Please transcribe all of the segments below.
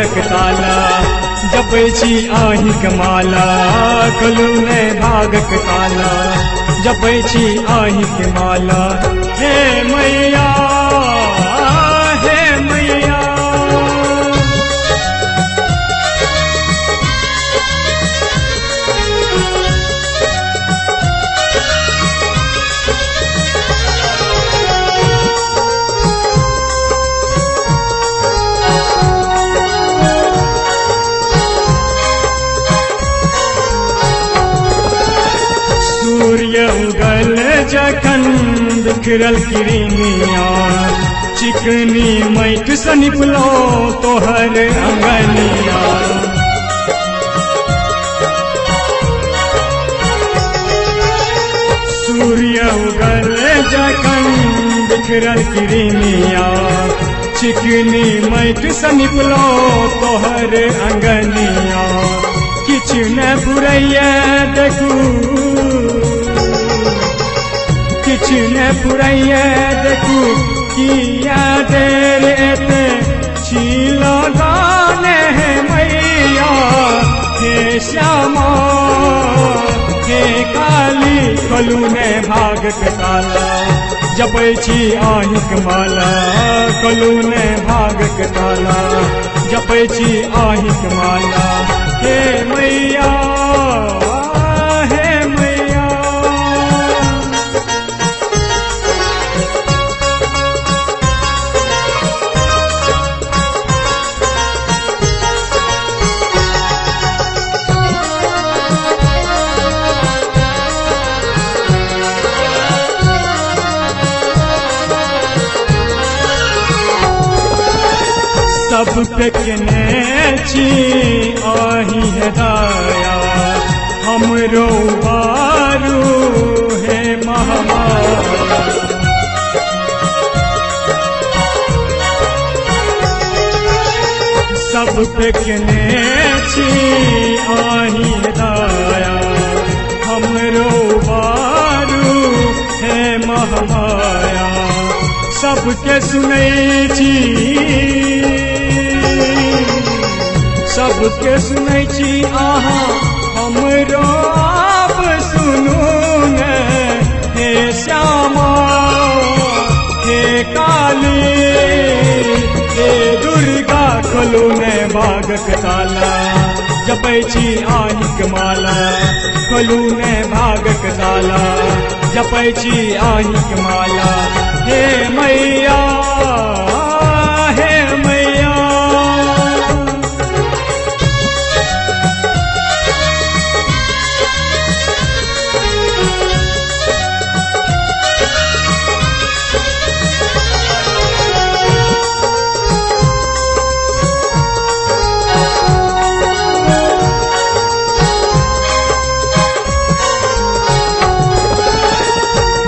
भागक ताला जपै छी आहिक माला खोलू ने भागक ताला जपै छी आहिक माला हे मैया हे मैया सूर्य उगल जखन बिखरल किरनिया चिकनी माइट सँ निकलो तोहर अंगनिया सूर्य उगल जखन बिखरल किरनिया चिकनी माइट सँ निकलो तोहर अंगनिया किछु न पुरैया देखू किछु न पुरैया देखू किया देर एते छिलो गाने हे मैया हे श्यामा हे काली खोलू ने भागक ताला जपै छी आहिक माला खोलू ने भागक ताला जपै छी आहिक माला हे मैया हे मैया सब फेकने छी आही हदाया हमरो बारू हे महामाया सब फेकने छी आही हदाया हमरो बारू हे महामाया सबके सुनै छी सबके सुनै छी अहाँ हमरो आप सुनू ने हे श्यामा हे काली हे दुर्गा खोलू ने भागक ताला जपै छी आहिक माला खोलू ने भागक ताला जपै छी आहिक माला हे मैया हे मैया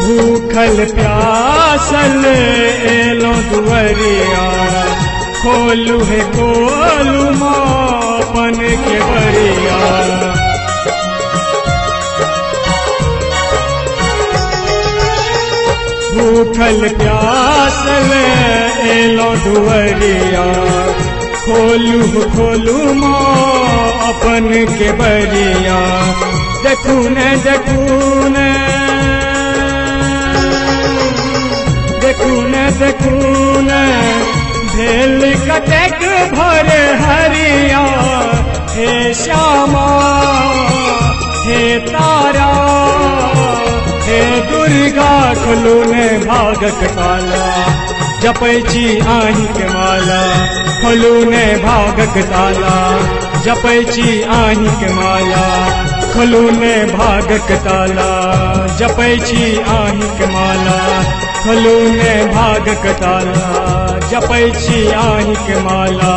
भूखल प्यासल एलो दुआरिया खोलू है खोलू मापन के बरिया भूखल प्यासल एलो दुआरिया खोलू खोलू मापन के बरिया देखू ने देखू ने देखू ने भेल कटेक भर हरिया हे श्यामा हे तारा हे दुर्गा खोलू ने भागक ताला जपै छी आहिक माला खोलू ने भागक ताला जपै छी आहिक माला खोलू ने भागक ताला जपै छी आहिक माला खोलू ने भागक ताला जपै छी आहिक माला